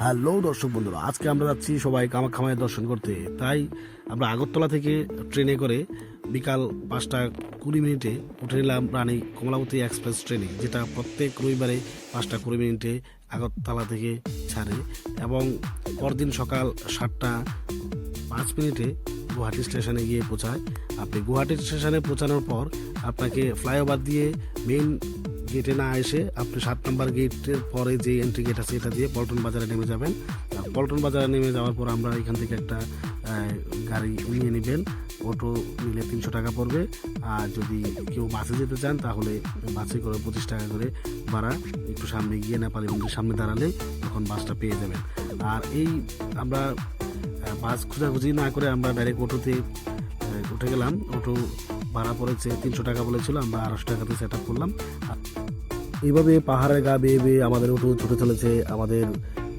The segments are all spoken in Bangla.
হ্যালো দর্শক বন্ধুরা, আজকে আমরা যাচ্ছি সবাই কামাখ্যা মায়ের দর্শন করতে। তাই আমরা আগরতলা থেকে ট্রেনে করে বিকাল 5টা 20 মিনিটে উঠে নিলাম রানী কমলাবতী এক্সপ্রেস ট্রেনে, যেটা প্রত্যেক রবিবারে 5টা 20 মিনিটে আগরতলা থেকে ছাড়ে এবং পরদিন সকাল 7টা 5 মিনিটে গুয়াহাটি স্টেশনে গিয়ে পৌঁছায়। আপনি গুয়াহাটি স্টেশনে পৌঁছানোর পর আপনাকে ফ্লাইওভার দিয়ে মেইন গেটে না এসে আপনি 7 নম্বর গেটের পরে যে এন্ট্রি গেট আছে এটা দিয়ে পল্টন বাজারে নেমে যাবেন। আর পল্টন বাজারে নেমে যাওয়ার পর আমরা এখান থেকে একটা গাড়ি নিয়ে নেবেন। অটো নিলে 300 টাকা পড়বে, আর যদি কেউ বাসে যেতে চান তাহলে বাসে করে 25 টাকা করে ভাড়া। একটু সামনে গিয়ে নেপালি মন্দির সামনে দাঁড়ালে তখন বাসটা পেয়ে যাবেন। আর এই আমরা বাস খোঁজাখুঁজি না করে আমরা ডাইরেক্ট অটোতে উঠে গেলাম। অটো ভাড়া পড়েছে 300 টাকা বলেছিল, আমরা 250 টাকাতে সেট আপ করলাম। এইভাবে পাহাড়ের গা বেয়ে বেয়ে আমাদের অটো ছুটে চলেছে আমাদের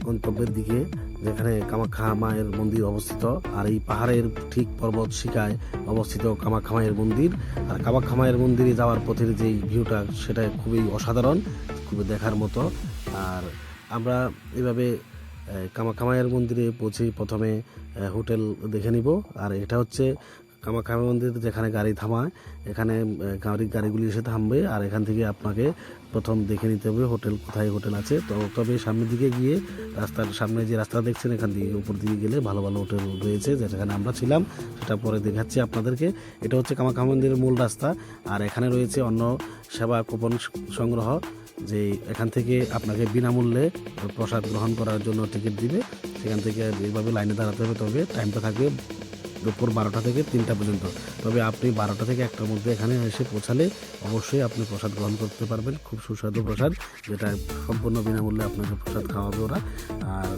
গন্তব্যের দিকে, যেখানে কামাখ্যা মায়ের মন্দির অবস্থিত। আর এই পাহাড়ের ঠিক পর্বত শিখায় অবস্থিত কামাখ্যা মায়ের মন্দির। আর কামাখ্যা মায়ের মন্দিরে যাওয়ার পথের যেই ভিউটা সেটা খুবই অসাধারণ, খুবই দেখার মতো। আর আমরা এভাবে কামাখ্যা মায়ের মন্দিরে পৌঁছে প্রথমে হোটেল দেখে নিব। আর এটা হচ্ছে কামাখ্যা মন্দির যেখানে গাড়ি থামায়, এখানে গাড়িগুলি এসে থামবে। আর এখান থেকে আপনাকে প্রথম দেখে নিতে হবে হোটেল কোথায় হোটেল আছে। তো তবে সামনের দিকে গিয়ে রাস্তার সামনে যে রাস্তা দেখছেন এখান দিয়ে উপর দিকে গেলে ভালো ভালো হোটেল রয়েছে, যেখানে আমরা ছিলাম সেটা পরে দেখাচ্ছি আপনাদেরকে। এটা হচ্ছে কামাখ্যা মন্দিরের মূল রাস্তা। আর এখানে রয়েছে অন্য সেবা কুপন সংগ্রহ, যে এখান থেকে আপনাকে বিনামূল্যে প্রসাদ গ্রহণ করার জন্য টিকিট দিবে। সেখান থেকে এইভাবে লাইনে দাঁড়াতে হবে, তবে টাইমটা থাকবে দুপুর 12টা থেকে 3টা পর্যন্ত। তবে আপনি 12টা থেকে 1টার মধ্যে এখানে এসে পৌঁছালে অবশ্যই আপনি প্রসাদ গ্রহণ করতে পারবেন। খুব সুস্বাদু প্রসাদ, যেটা সম্পূর্ণ বিনামূল্যে আপনাকে প্রসাদ খাওয়াবে ওরা। আর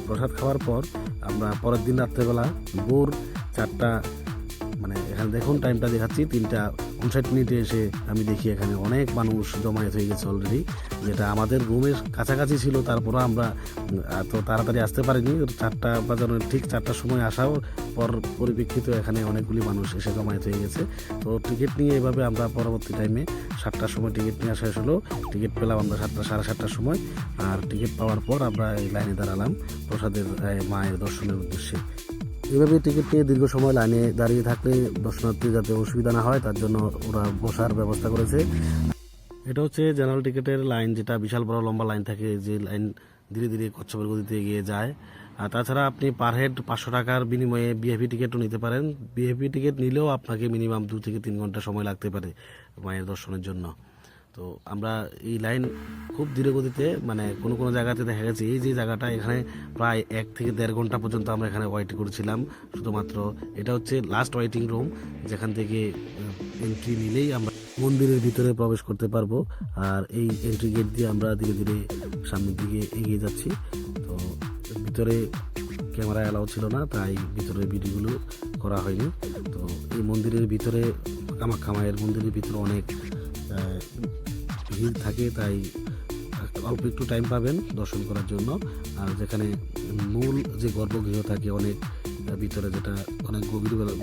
প্রসাদ খাওয়ার পর আমরা পরের দিন রাত্রেবেলা ভোর 4টা, মানে এখানে দেখুন টাইমটা দেখাচ্ছি 3টা 59 মিনিটে এসে আমি দেখি এখানে অনেক মানুষ জমায়েত হয়ে গেছে অলরেডি, যেটা আমাদের রুমের কাছাকাছি ছিল। তারপরও আমরা এত তাড়াতাড়ি আসতে পারিনি। 4টা বাজানোর ঠিক 4টার সময় আসার পর পরিপ্রেক্ষিত এখানে অনেকগুলি মানুষ এসে জমায়েত হয়ে গেছে। তো টিকিট নিয়ে এভাবে আমরা পরবর্তী টাইমে 7টার সময় টিকিট নিয়ে আসা হলো। টিকিট পেলাম আমরা 7টা 7:30টার সময়। আর টিকিট পাওয়ার পর আমরা এই লাইনে দাঁড়ালাম প্রসাদের মায়ের দর্শনের উদ্দেশ্যে। এভাবে টিকিট পেয়ে দীর্ঘ সময় লাইনে দাঁড়িয়ে থাকলে দর্শনার্থী যাতে অসুবিধা না হয় তার জন্য ওরা বসার ব্যবস্থা করেছে। এটা হচ্ছে জেনারেল টিকিটের লাইন, যেটা বিশাল বড় লম্বা লাইন থাকে, যে লাইন ধীরে ধীরে কচ্ছপের গতিতে এগিয়ে যায়। আর তাছাড়া আপনি পার হেড 500 টাকার বিনিময়ে ভিআইপি টিকিটও নিতে পারেন। ভিআইপি টিকিট নিলেও আপনাকে মিনিমাম 2 থেকে 3 ঘন্টা সময় লাগতে পারে মায়ের দর্শনের জন্য। তো আমরা এই লাইন খুব ধীরে গতিতে, মানে কোনো কোনো জায়গাতে দেখা গেছে এই যে জায়গাটা এখানে প্রায় 1 থেকে 1.5 ঘন্টা পর্যন্ত আমরা এখানে ওয়েট করেছিলাম শুধুমাত্র। এটা হচ্ছে লাস্ট ওয়েটিং রুম, যেখান থেকে এন্ট্রি নিলেই আমরা মন্দিরের ভিতরে প্রবেশ করতে পারবো। আর এই এন্ট্রি গেট দিয়ে আমরা ধীরে ধীরে সামনের দিকে এগিয়ে যাচ্ছি। তো ভিতরে ক্যামেরা অ্যালাউ ছিল না, তাই ভিতরে ভিডিওগুলো করা হয়নি। তো এই মন্দিরের ভিতরে কামাখ্যা মায়ের মন্দিরের ভিতরে অনেক ভিড় থাকে, তাই অল্প একটু টাইম পাবেন দর্শন করার জন্য। আর যেখানে মূল যে গর্ভগৃহ থাকে অনেক ভিতরে, যেটা অনেক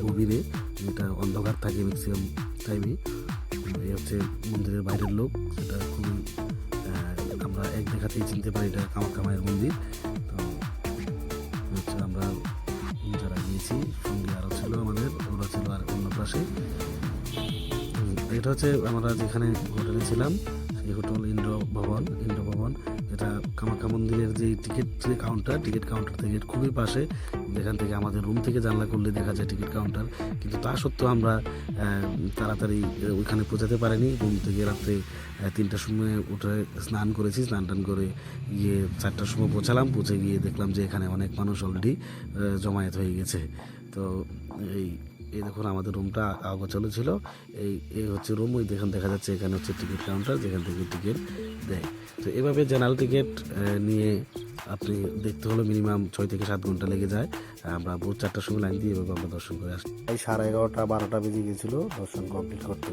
গভীরে, যেটা অন্ধকার থাকে ম্যাক্সিমাম টাইমে। এই হচ্ছে মন্দিরের বাইরের লোক, সেটা খুবই আমরা এক দেখাতেই চিনতে পারি এটা কামাখ্যা মায়ের মন্দির। তো হচ্ছে আমরা যারা গিয়েছি সঙ্গে আরও ছিল আমাদের, ওরা ছিল আর অন্য পাশে। এটা হচ্ছে আমরা যেখানে হোটেলে ছিলাম সেই হোটেল ইন্দ্র ভবন, যেটা কামাখ্যা মন্দিরের যে টিকিট কাউন্টার থেকে খুবই পাশে, যেখান থেকে আমাদের রুম থেকে জানলা করলে দেখা যায় টিকিট কাউন্টার। কিন্তু তা সত্ত্বেও আমরা তাড়াতাড়ি ওইখানে পৌঁছাতে পারিনি। রুম থেকে রাত্রে 3টার সময় উঠে স্নান করেছি, স্নান টান করে গিয়ে 4টার সময় পৌঁছে গিয়ে দেখলাম যে এখানে অনেক মানুষ অলরেডি জমায়েত হয়ে গেছে। তো এই দেখুন আমাদের রুমটা আগোছালো ছিল। এই হচ্ছে রুম, ওই দেখুন দেখা যাচ্ছে এখানে হচ্ছে টিকিট কাউন্টার, যেখান থেকে টিকিট দেয়। তো এভাবে জেনারেল টিকিট নিয়ে আপনি দেখতে হলে মিনিমাম 6 থেকে 7 ঘন্টা লেগে যায়। আমরা ভোর 4টার সময় লাইন দিয়ে এভাবে আমরা দর্শন করে আসি। এই 11:30 12টা বেজে গিয়েছিল দর্শন কমপ্লিট করতে।